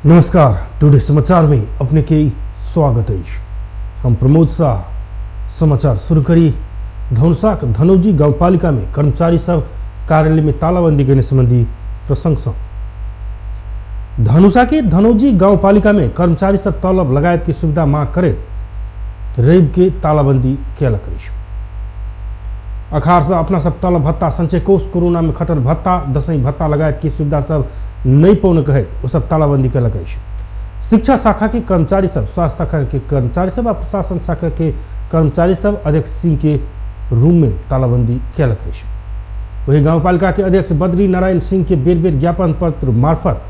नमस्कार, टुडे समाचार में अपने के स्वागत है। हम प्रमोद शाह समाचार शुरू करी। धनुषाक धनौजी गाउँपालिका में कर्मचारी सब कार्यालय में तालाबंदी करने संबंधी प्रशंसा। धनुषा के धनौजी गाउँपालिका में कर्मचारी सब तलब लगायत की सुविधा मांग करे रैब के तालाबंदी कैल करी। अखार से अपना सब तलब भत्ता संचय कोष कोरोना में खटर भत्ता दसैं भत्ता लगायत की सुविधा सब नहीं पाने कहे वो सब तालाबंदी कैल करी। शिक्षा शाखा के कर्मचारी सब, स्वास्थ्य शाखा के कर्मचारी सब और प्रशासन शाखा के कर्मचारी सब अध्यक्ष सिंह के रूम में तालाबंदी कैल करी। वही गाउँपालिका के अध्यक्ष बद्री नारायण सिंह के बेर बेर ज्ञापन पत्र मार्फत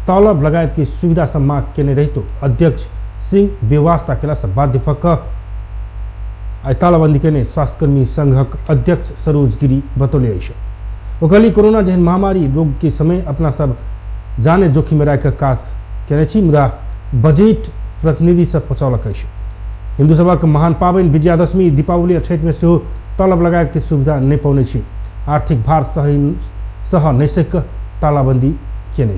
तलब लगायत की सुविधा सब मांग केने रही तो अध्यक्ष सिंह व्यवस्था केला से बाध्य पक्क तालाबंदी केने स्वास्थ्यकर्मी संघक अध्यक्ष सरोज गिरी बतौले। ओकली कोरोना जहन महामारी रोग के समय अपना सब जाने जोखिम में रखकर काज केने मुदा बजट प्रतिनिधि सब पचौलक। हिंदू सभा के महान पावन विजयादशमी दीपावली और छठ में तलब लगायत की सुविधा नहीं पाने आर्थिक भार सह नहीं सक तालाबंदी केने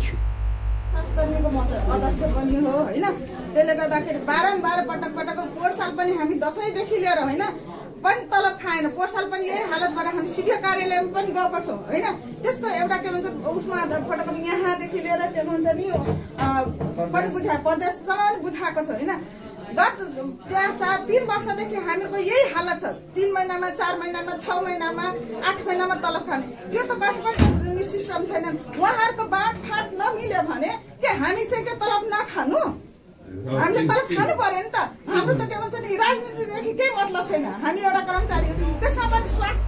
त्यसले गर्दाखेरि बारम्बार पटक पटक पोहोर साल पनि हामी दसैँदेखि लिएर हैन पनि तलब खाएन। पोहोर साल पनि यही हालतबाट हामी सिडिओ कार्यालयमा पनि गएको छौँ हैन। त्यसको एउटा के भन्छ उसमा फटक यहाँदेखि लिएर के भन्छ नि पनि बुझाए प्रदेशसम्म बुझाएको छ हैन। गत 3 वर्षदेखि हामीहरूको यही हालत छ। 3 महिनामा 4 महिनामा 6 महिनामा 8 महिनामा तलब खाने यो त कहीँ सिस्टम छैन। उहाँहरूको बाँडफाँड नमिल्यो भने के हामी चाहिँ के तलब नखानु? हामीले तलब खानु पर्यो नि त। हाम्रो त के भन्छ नि राजनीतिदेखि केही मतलब छैन। हामी एउटा कर्मचारी त्यसमा पनि स्वास्थ्य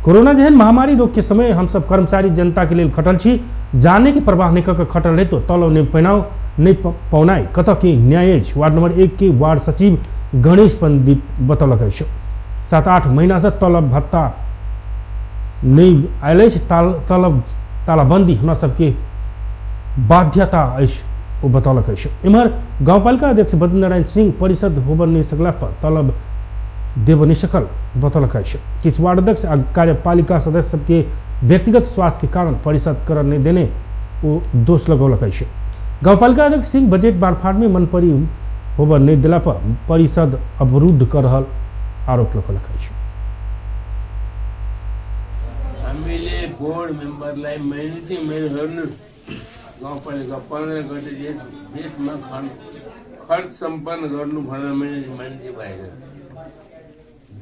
कोरोना जहन महामारी रोग के समय हम सब कर्मचारी जनता के लिए खटल छी जाने की परवाह नहीं कर खटल है तो तलब नहीं पहनाओ नहीं पौनाई कत के न्याय। वार्ड नंबर 1 के वार्ड सचिव गणेश पंडित बतौलक। 7-8 महीना से तलब भत्ता नहीं आयल तलब तालाबंदी हमरा सबके बाध्यता वो बतौलक। इमहर गाउँपालिका अध्यक्ष बद्रीनारायण सिंह परिषद होबन नहीं सकला पर तलब देव नहीं सकल बतौलक। किस वार्ड अध्यक्ष कार्यपालिका सदस्य सबके व्यक्तिगत स्वास्थ्य के कारण परिषद कर नहीं देने वो दोष लगौलक। गाउँपालिका अध्यक्ष सिंह बजट बाँडफाँड में मन परी होबन नहीं दिला पर परिषद अवरुद्ध कर रहल आरोप लगौलक। हामीले बोर्ड मेम्बरलाई गाउँपालिका 15 गते जेठमा खर्च सम्पन्न गर्नु भनेर मान्छे बाहिर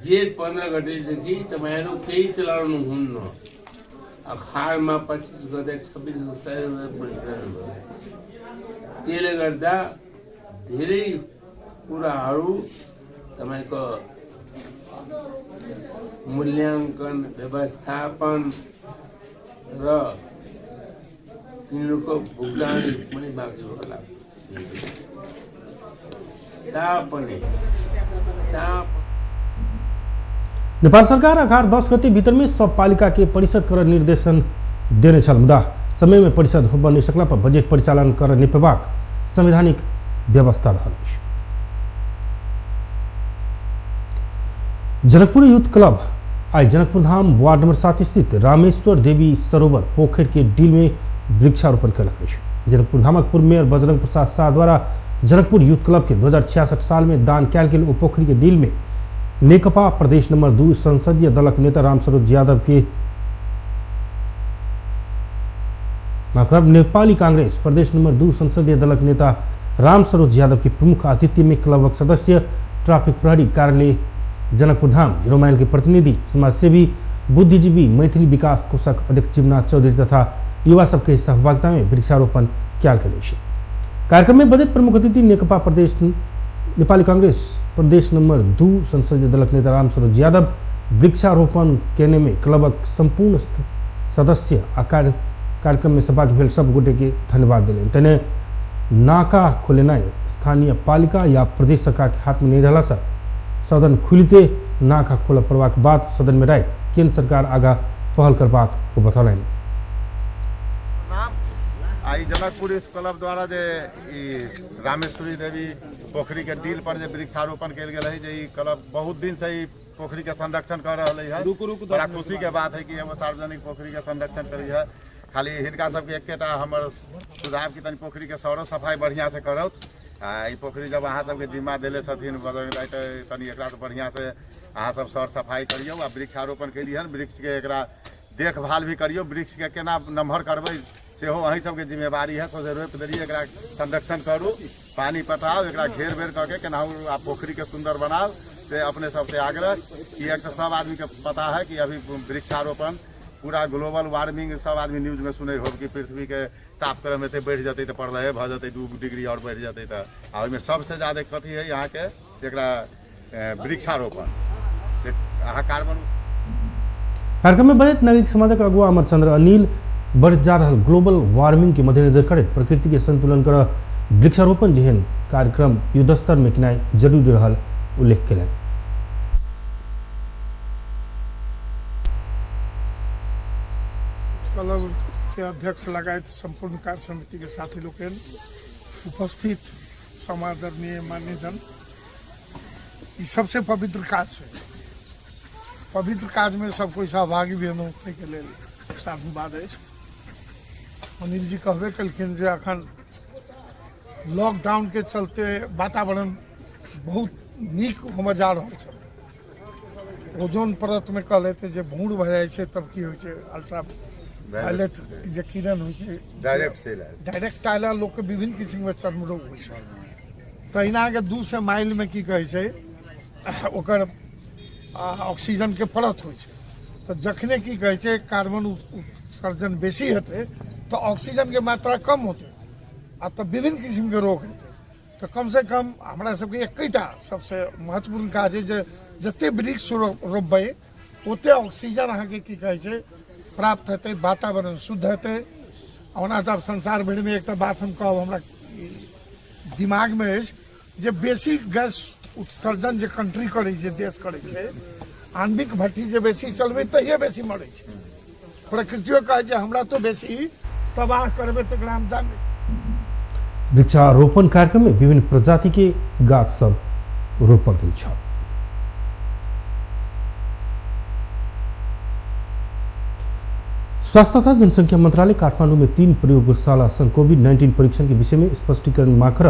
जेठ 15 गतेदेखि तपाईँहरू केही चलाउनु हुन्न। अखारमा 25 गते 26 गते त्यसले गर्दा धेरै कुराहरू तपाईँको मूल्याङ्कन व्यवस्थापन र तिनीहरूको भुक्तानी पनि बाँकी होला। नेपाल सरकार अखार 10 गते भीतर में सब पालिका के परिषद कर निर्देशन देने छल मुदा समय में परिषद होबन नहीं सकला पर बजट परिचालन कर निपेबाक संवैधानिक व्यवस्था रहल। जनकपुर यूथ क्लब आज जनकपुर धाम वार्ड नंबर 7 स्थित रामेश्वर देवी सरोवर पोखर के डील में वृक्षारोपण कल। जनकपुर धामकपुर मेयर बजरंग प्रसाद शाह द्वारा जनकपुर यूथ क्लब के 2066 साल में दान कैल गेल पोखरी के डील में नेकपा प्रदेश नंबर 2 संसदीय दलक नेता रामस्वरूप यादव के नेपाली कांग्रेस प्रदेश नंबर 2 संसदीय दलक नेता रामस्वरूप यादव के प्रमुख आतिथ्य में क्लबक सदस्य ट्रैफिक प्रहरी कार्यालय जनकपुर धाम 0 माइल के प्रतिनिधि समाजसेवी बुद्धिजीवी मैथिली विकास कोषक अध्यक्ष चिमनाथ चौधरी तथा युवा सबके सहभागिता में वृक्षारोपण किया गया। कार्यक्रम में बजट प्रमुख अतिथि नेकपा प्रदेश नेपाली कांग्रेस प्रदेश नंबर 2 संसदीय दलक नेता रामस्वरूप यादव वृक्षारोपण करने में क्लबक संपूर्ण सदस्य कार्यक्रम में सहभागी भेल सब गोटे के धन्यवाद दिले। तेने नाका खोलेना स्थानीय पालिका या प्रदेश सरकार के हाथ में नहीं रहा सदन खुलते नाका खोल पड़वा के बाद सदन में राय केंद्र सरकार आगा पहल करबाक को बतौलन। आई जनकपुर क्लब द्वारा जे रामेश्वरी देवी पोखरी के डील पर वृक्षारोपण कल गया है। क्लब बहुत दिन से ही पोखरी के संरक्षण कर रहा है। बड़ा खुशी के बात है कि वो सार्वजनिक पोखरी के संरक्षण करी है। खाली हिनका सबके एकेटा हमर सुझाव कि तनी पोखरी के सौरो सफाई बढ़िया से करौत ई पोखरी जब अहाँ सबके जिम्मा देले छथिन तनी एकरा से बढ़िया से अहाँ सब सौर सफाई करियो आ वृक्षारोपण के लिए वृक्ष के एकरा देखभाल भी करियो वृक्ष के केना नम्हर करबै सेहो अहीं सबके जिम्मेवारी है सोचे रोपि देलिए एकरा संरक्षण करू पानी पटाओ एकरा घेर बेर करके केनाहू आ पोखरी के सुंदर बनाओ से अपने सबसे आग्रह कि एक तो सब आदमी के पता है कि अभी वृक्षारोपण पूरा ग्लोबल वार्मिंग सब आदमी न्यूज में सुने हो कि पृथ्वी के तापक्रम एते बढ़ जते तो प्रलय भ जते 2 डिग्री और बढ़ जते तो आ ओहिमे सबसे ज्यादा कथी है यहाँ के एकरा वृक्षारोपण अहाँ कार्बन कार्यक्रम में बजट नागरिक समाजक अगुवा अमरचंद्र अनिल बढ़ जा रहा ग्लोबल वार्मिंग के मद्देनजर करत प्रकृति के संतुलन कर वृक्षारोपण जेहन कार्यक्रम युद्धस्तर में किनाय जरूरी रहल उल्लेख कयलनि। क्लब के अध्यक्ष लगायत संपूर्ण कार्य समिति के साथी लोग उपस्थित समादरणीय मान्यजन ये सबसे पवित्र काज है। पवित्र काज में सब कोई सहभागी भी होने के लिए साधुवाद है। अनिल जी कहबे कलखिन जे अखन लॉकडाउन के चलते वातावरण बहुत नीक होमे जा रहा है। ओजोन परत में कहले थे जे भूर भ जाए छै तब की होय छै अल्ट्रा वायलेट जे किरण होय छै डायरेक्ट टाइला लोग के विभिन्न किस्म के चर्म रोग होय छै। तहिना के 200 माइल में की कहे छै ओकर ऑक्सीजन के परत होय छै तो जखने की कहे छै कार्बन उत्सर्जन बेसी हेतै तो ऑक्सीजन के मात्रा कम होते आ तो विभिन्न किस्म के रोग हेतै। तो कम से कम हमरा सबके एकटा सबसे महत्वपूर्ण काज है जे जते वृक्ष रोपबै ओते ऑक्सीजन अहाँ के की कहे छै प्राप्त हेतै वातावरण शुद्ध हेतै। ओना तऽ संसार भरि में एकटा बात हम कहब हमरा दिमाग में अछि जे बेसी गैस उत्सर्जन जे कंट्री करे छै देश करे छै आणविक भट्टी जे बेसी चलबै तहिए बेसी मरै छै। प्रकृतियो कहे जे हमरा तो बेसी तबाह करबै तऽ ग्राम जाने। वृक्षारोपण कार्यक्रम में विभिन्न प्रजाति के गाछ सब रोपल गेल छ। स्वास्थ्य तथा जनसंख्या मंत्रालय काठमांडू में 3 प्रयोगशाला संग कोविड-19 परीक्षण के विषय में स्पष्टीकरण मांग कर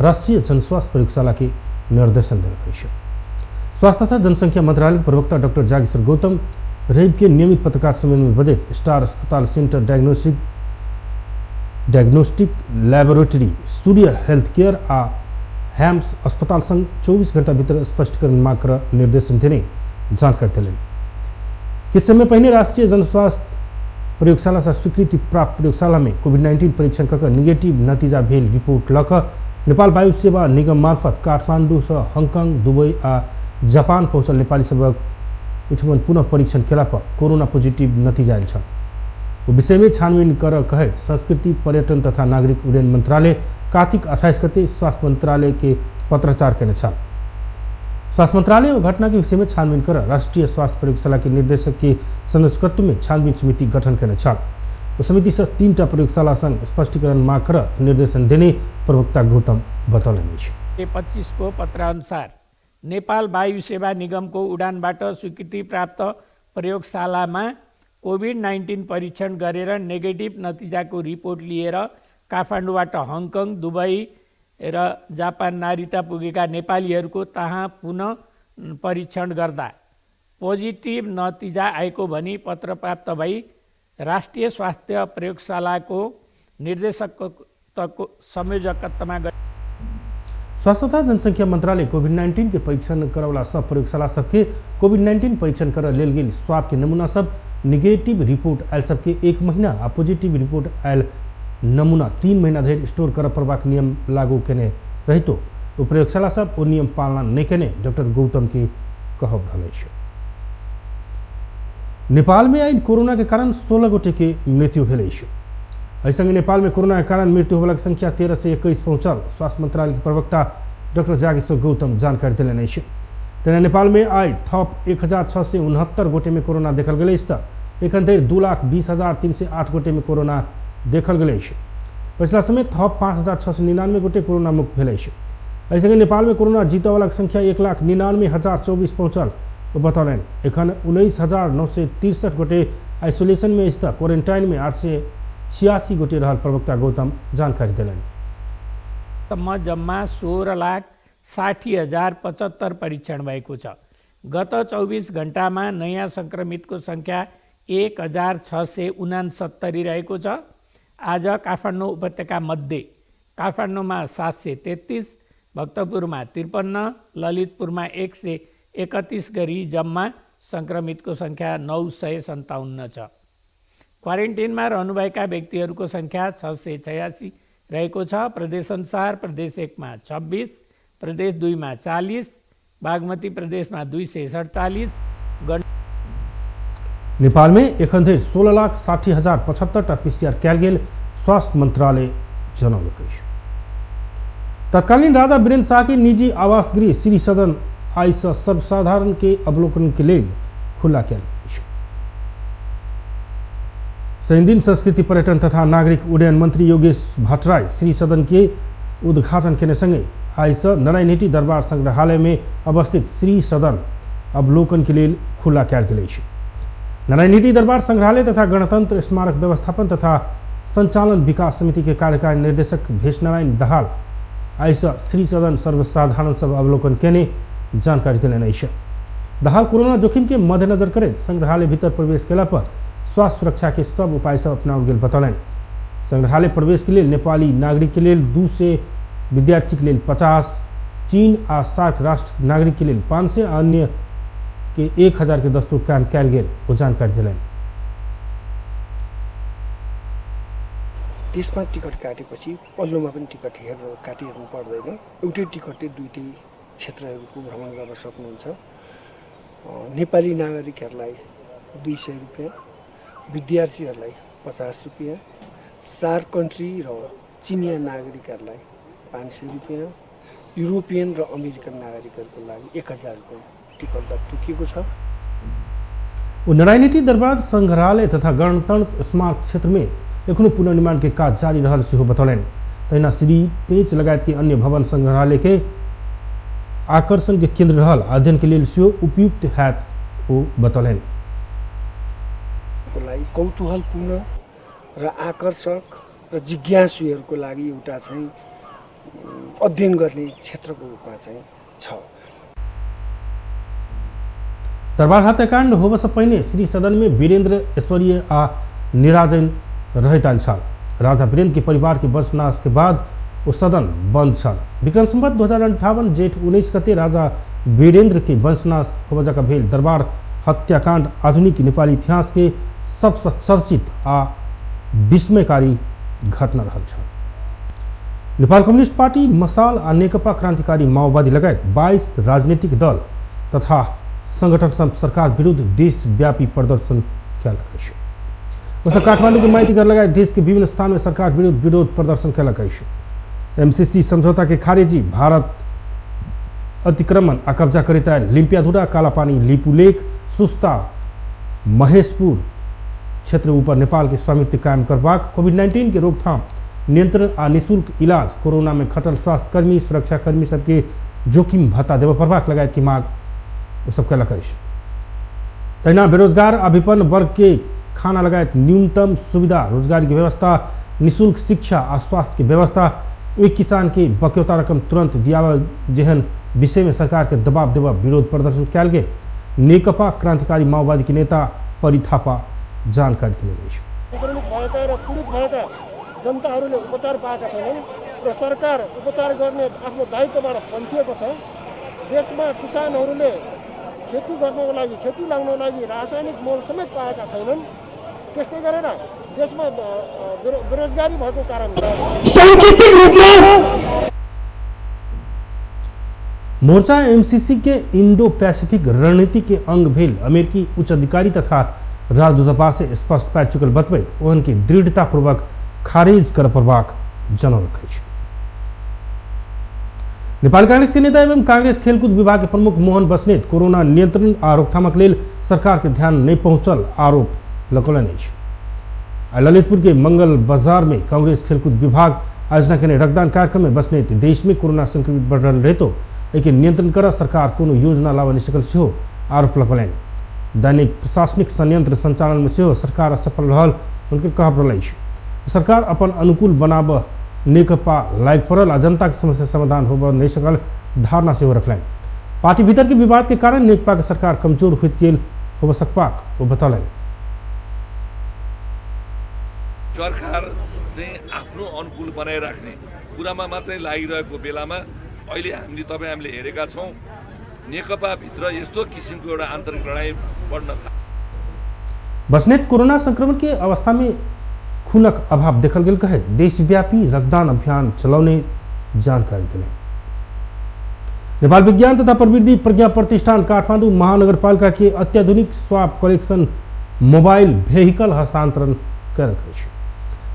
राष्ट्रीय जनस्वास्थ्य प्रयोगशाला के निर्देशन देने। स्वास्थ्य तथा जनसंख्या मंत्रालय के प्रवक्ता डॉक्टर जागेश्वर गौतम रवि के नियमित पत्रकार सम्मेलन में बजट स्टार अस्पताल सेंटर डायग्नोस्टिक लैबोरेटरी सूर्य हेल्थ केयर आ हैम्स अस्पताल संग 24 घंटा भीतर स्पष्टीकरण मांग कर निर्देशन देने जानकारी दिले। कुछ समय पहले राष्ट्रीय जनस्वास्थ्य प्रयोगशाला से स्वीकृति प्राप्त प्रयोगशाला में कोविड-19 परीक्षण कर निगेटिव नतीजा भेल रिपोर्ट लक नेपाल वायु सेवा निगम मार्फत काठमांडू से हांगकांग दुबई आ जापान पहुंचल नेपाली सबक उठमन पुनः परीक्षण केला पर कोरोना पॉजिटिव नतीजा आयल छ। वो विषय में छानबीन कर कहत संस्कृति पर्यटन तथा नागरिक उड्डयन मंत्रालय कार्तिक 28 गते स्वास्थ्य मंत्रालय के पत्राचार करने छ। स्वास्थ्य मंत्रालय घटना के विषय में छानबीन कर राष्ट्रीय स्वास्थ्य प्रयोगशाला के निर्देशक के सदस्यत्व में छानबीन समिति गठन करने छ। समिति से 3टा प्रयोगशाला संग स्पष्टीकरण मांग कर निर्देशन देने प्रवक्ता गौतम बतौलनि। 25 को पत्र अनुसार नेपाल वायु सेवा निगम को उडानबाट स्वीकृति प्राप्त प्रयोगशालामा कोभिड-19 परीक्षण गरेर नेगेटिभ नतिजाको रिपोर्ट लिएर काठमाडौँबाट हङकङ दुबई र जापान नागरिकता पुगेका नेपालीहरूको तहाँ पुनः परीक्षण गर्दा पोजिटिभ नतिजा आएको भनी पत्र प्राप्त भई राष्ट्रिय स्वास्थ्य प्रयोगशालाको निर्देशकको संयोजकत्वमा स्वास्थ्य तथा जनसंख्या मंत्रालय कोविड-19 के परीक्षण करवला सब प्रयोगशाला सबके कोविड-19 परीक्षण कर लेल गेल स्वाब के नमूना सब निगेटिव रिपोर्ट आयल सबके 1 महीना आ पॉजिटिव रिपोर्ट आयल नमूना 3 महीना धरि स्टोर कर प्रभाक नियम लागू केने रहितो वो प्रयोगशाला सब ओ नियम पालना नहीं केने डॉक्टर गौतम के कहब रहल अछि। नेपाल में आई कोरोना के कारण 16 गोटे के मृत्यु भेल अछि। ऐसे नेपाल में कोरोना के कारण मृत्यु होने की संख्या 13 से 21 पहुंचल स्वास्थ्य मंत्रालय के प्रवक्ता डॉक्टर जागेश्वर गौतम जानकारी दिले। तेना नेपाल में आई थप 1669 गोटे में कोरोना देखल गए एखन धरि 2,20,308 गोटे में कोरोना देखल गए। पिछला समय थप 5,699 गोटे कोरोना मुक्त भेल। ऐसे नेपाल में कोरोना जीतने वाला संख्या 1,99,024 पहुंचल बतौलन। एखन 19,963 गोटे आइसोलेशन में स्थित क्वारंटाइन में 800 86 गोटे रहल प्रवक्ता गौतम जानकारी दिलनि। सम्म जम्मा 16,60,075 परीक्षण भएको छ। गत 24 घण्टामा नयाँ सङ्क्रमितको सङ्ख्या 1,669 रहेको छ। आज काठमाडौँ उपत्यका मध्ये काठमाडौँमा 733, भक्तपुरमा 53, ललितपुरमा 131 गरी जम्मा सङ्क्रमितको सङ्ख्या 957 छ। क्वारेन्टिनमा रहनुभएका व्यक्तिहरूको सङ्ख्या 686 रहेको छ। प्रदेशअनुसार प्रदेश 1 मा 26, प्रदेश 2 मा 40, बागमती प्रदेशमा 247, नेपाल में एखन 16,60,075 PCR कयल गेल स्वास्थ्य मंत्रालय जनौलक अछि। तत्कालीन राजा वीरेंद्र शाह के निजी आवास गृह श्री सदन आई से सर्वसाधारण के अवलोकन के लिए खुला कयल गेल अछि। शनि दिन संस्कृति पर्यटन तथा नागरिक उड्डयन मंत्री योगेश भट्टराई श्री सदन के उद्घाटन केने संगे आई से नारायणहिटी दरबार संग्रहालय में अवस्थित श्री सदन अवलोकन के लिए खुला कयल गेल अछि। नारायणहिटी दरबार संग्रहालय तथा गणतंत्र स्मारक व्यवस्थापन तथा संचालन विकास समिति के कार्यकारी निर्देशक भेषनारायण दाहाल आई से श्री सदन सर्वसाधारण सब अवलोकन केने जानकारी दिलनि अछि। दाहाल कोरोना जोखिम के मद्देनजर करैत संग्रहालय भीतर प्रवेश केला पर स्वास्थ्य सुरक्षा के सब उपाय सब अपनाओल गेल बतौलनि। संग्रहालय प्रवेश के लिए नेपाली नागरिक के लिए 2 से विद्यार्थी के लिए 50, चीन आ सार्क राष्ट्र नागरिक के लिए 500 अन्य के 1000 के दस्तूर कयल गेल वो जानकारी दिलनि। त्यसमा टिकट काटेपछि पल्लोमा पनि टिकट काटिहेर्नु पर्दैन। एउटै टिकटले दुईटै क्षेत्रहरूको भ्रमण गर्न सक्नुहुन्छ। नेपाली नागरिकहरूलाई 200 रुपियाँ, विद्यार्थीहरूलाई 50 रुपियाँ, सार्क कन्ट्री र चिनिया नागरिकहरूलाई 500 रुपियाँ, युरोपियन र अमेरिकन नागरिकहरूको लागि 1000 रुपियाँ टिकट दर तोकिएको छ। नारायणहिटी दरबार संग्रहालय तथा गणतंत्र स्मारक क्षेत्र में एखनो पुनर्निर्माण के काज जारी रहल सेहो बतौलनि। तहिना श्री पेंच लगायत के अन्य भवन संग्रहालय के आकर्षण के केंद्र रहल अध्ययन के लिए सेहो उपयुक्त हैत वो बतौलनि। कौतूहलपूर्ण र आकर्षक र जिज्ञासुहरूको लागि एउटा चाहिँ अध्ययन गर्ने क्षेत्रको रूपमा चाहिँ छ। दरबार हत्याकाण्ड होबस पहिने श्री सदन में वीरेंद्र ऐश्वर्य आ निराजन रहैत आयल छल। राजा वीरेंद्र के परिवार के वंशनाश के बाद वो सदन बंद छल। विक्रम संवत 2058 जेठ 19 गते राजा वीरेंद्र के वंशनाश होबजक भेल दरबार हत्याकांड आधुनिक नेपाली इतिहास के सबसे चर्चित आ विस्मयकारी घटना रहल छल। नेपाल कम्युनिस्ट पार्टी, मसाल आ नेकपा क्रान्तिकारी माओवादी लगायत 22 राजनीतिक दल तथा संगठन सब सरकार विरुद्ध देशव्यापी प्रदर्शन कयलक अछि। वैसे काठमांडू के माइतीघर लगायत देश के विभिन्न स्थान में सरकार विरुद्ध विरोध प्रदर्शन कयलक अछि। MCC समझौता के खारिजी, भारत अतिक्रमण आ कब्जा करैत आयल लिम्पियाधुरा, कालापानी, लिपुलेख, सुस्ता, महेशपुर क्षेत्र ऊपर नेपाल के स्वामित्व कायम करबाक, कोविड-19 के रोकथाम, नियंत्रण आ निःशुल्क इलाज, कोरोना में खटल स्वास्थ्यकर्मी, सुरक्षाकर्मी सबके जोखिम भत्ता देव पड़बाक लगायत की मांग सब कयलक अछि। तहिना बेरोजगार आ विपन्न वर्ग के खाना लगायत न्यूनतम सुविधा, रोजगारी की व्यवस्था, निःशुल्क शिक्षा आ स्वास्थ्य की व्यवस्था, एक किसान के बक्यौता रकम तुरंत दियाव जेहन विषय में सरकार के दबाव देव विरोध प्रदर्शन कयल गेल। नेकपा क्रान्तिकारी माओवादी के नेता परी थापा जानकारी दिनुभएको छ। संक्रमित भएका र पीडित भएका जनताहरूले उपचार पाएका छैनन् र सरकार उपचार गर्ने आफ्नो दायित्वबाट पन्छिएको छ। देशमा किसानहरूले खेती गर्नको लागि, खेती लगाउनको लागि रासायनिक मल समेत पाएका छैनन्। त्यस्तै गरेर देशमा बेरोजगारी भएको कारणले सांकेतिक रूपमा मोर्चा MCC के इंडो पैसिफिक रणनीति के अंग भेल अमेरिकी उच्च अधिकारी तथा राजदूतावास से स्पष्ट पारि चुकल बतबैत ओहन के दृढ़तापूर्वक खारिज कर पड़बाक जनौलक अछि। नेपाल कांग्रेस के नेता एवं कांग्रेस खेलकूद विभाग के प्रमुख मोहन बस्नेत कोरोना नियंत्रण आ रोकथामक लेल सरकार के ध्यान नहीं पहुंचल आरोप लगौलनि अछि। ललितपुर के मंगल बाजार में कांग्रेस खेलकूद विभाग आयोजना केने रक्तदान कार्यक्रम में बस्नेत देश में कोरोना संक्रमित बढ़ रहल रहतो एके नियंत्रण कर सरकार कोनो योजना लावा नहीं सकल सेहो आरोप लगौलनि। दैनिक प्रशासनिक संयंत्र संचालन में सेहो सरकार असफल रहल उनके कहब रहल अछि। सरकार अपन अनुकूल बनाब नेकपा लायक पड़ल आ जनता के समस्या समाधान होब नहीं सकल धारणा से रखल। पार्टी भीतर के विवाद के कारण नेकपा के सरकार कमजोर होइत गेल हो सकपाक वो बतौलन। सरकार चाहिँ आफ्नो अनुकूल बनाइराख्ने कुरामा मात्रै लागिरहेको बेलामा अहिले हामीले हेरेका छौँ नेकपा भित्र यस्तो किसिमको एउटा आन्तरिक लडाइँ बढ्न थाल्यो। बस्नेत कोरोना संक्रमण के अवस्था में खूनक अभाव देखल गेल कहे देशव्यापी रक्तदान अभियान चलाउने जानकारी दिले। नेपाल विज्ञान तथा प्रविधि प्रज्ञा प्रतिष्ठान काठमाडौँ महानगरपालिका के अत्याधुनिक स्वाब कलेक्शन मोबाइल भेहिकल हस्तांतरण करेको छ।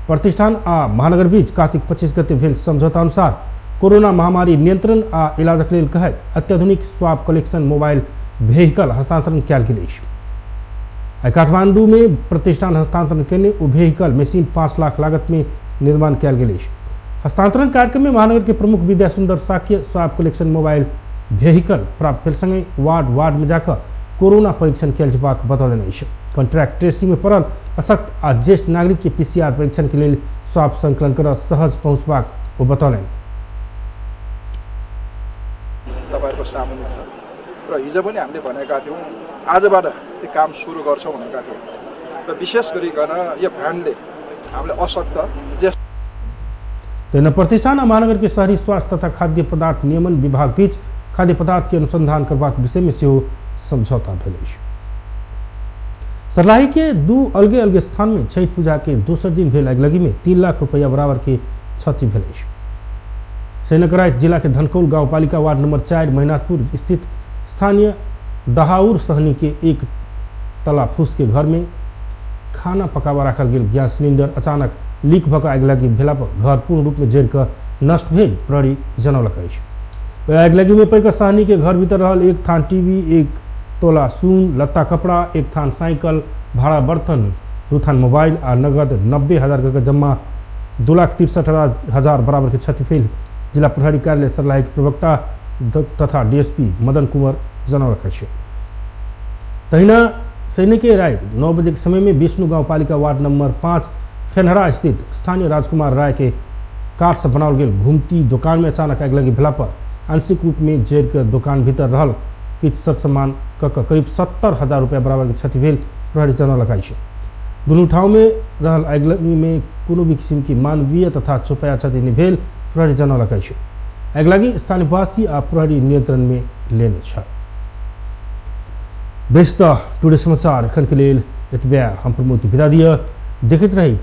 प्रतिष्ठान आ महानगर बीच कार्तिक 25 गते भेल समझौता अनुसार कोरोना महामारी नियंत्रण आ इलाजक लेल कहे अत्याधुनिक स्वाब कलेक्शन मोबाइल भेहिकल हस्तांतरण कयल गेल अछि। काठमांडू में प्रतिष्ठान हस्तांतरण करने वो भेहिकल मशीन 5 लाख लागत में निर्माण कयल गेल अछि। हस्तांतरण कार्यक्रम में महानगर के प्रमुख विद्या सुंदर Shakya swab collection mobile vehicle प्राप्त भेल संगे वार्ड में जाकर कोरोना परीक्षण कयल जेबाक बतौलन अछि। कॉन्ट्रैक्ट ट्रेसिंग में पड़ल अशक्त आ ज्येष्ठ नागरिक के PCR परीक्षण के लिए स्वाब संकलन कर सहज पहुंचबाक वो बतौलन। तपाईहरुको सामुन्ने छ र हिजो पनि हामीले भनेका थियौं आजबाट त्यो काम सुरु गर्छौं भनेका थियौं र विशेष गरिकन यो भ्यानले हामीले अशक्त ज्येष्ठ तेन प्रतिष्ठान महानगर के शहरी स्वास्थ्य तथा खाद्य पदार्थ नियमन विभाग बीच खाद्य पदार्थ के अनुसंधान करबाक विषय में से समझौता भेल अछि। सर्लाही के 2 अलगे अलगे स्थान में छठ पूजा के दोसर दिन भेल अगलगी में 3 लाख रुपया बराबर के क्षति भेल अछि। श्रीनगरायत जिला के धनकौल गांवपालिका वार्ड नंबर 4 महिनाथपुर स्थित स्थानीय दहाउर सहनी के एक तला फूस के घर में खाना पकावा रखल गेल गैस सिलेंडर अचानक लीक भऽ आगि भेला पर घर पूर्ण रूप में जरि कऽ नष्ट भेल प्रहरी जनौलक अछि। आगि में पड़ि सहनी के घर भीतर रहल 1 थान टीवी, 1 तोला सून लत्ता कपड़ा, 1 थान साइकिल, भाड़ा बर्तन, 2 थान मोबाइल आ नगद 90,000 के जम्मा 2,63,000 बराबर के क्षति भेल जिला प्रहरी कार्यालय सर्लाही के प्रवक्ता तथा DSP मदन कुंवर जनौलक अछि। तहिना सैनिक के रात 9 बजे के समय में विष्णु गांवपालिका वार्ड नंबर 5 फेनहरा स्थित स्थानीय राजकुमार राय के काठ से बनाओल गेल घुमटी दुकान में अचानक आगि लगी भेला पर आंशिक रूप में जरि के दुकान भीतर रहल किछु सरसामान करीब 70,000 रुपया बराबर के क्षति भेल प्रहरी जनौलक अछि। दुनू ठाव में रहल आगि में कोनो भी किस्म की मानवीय तथा चौपाया क्षति नहीं भेल प्रहरी जनौलक अछि। आगि स्थानीयवासी आ प्रहरी नियंत्रण में लेने छ। व्यस्त टुडे समाचार एखन के लेल एतबे हम प्रमोद विदा दिय देखैत रही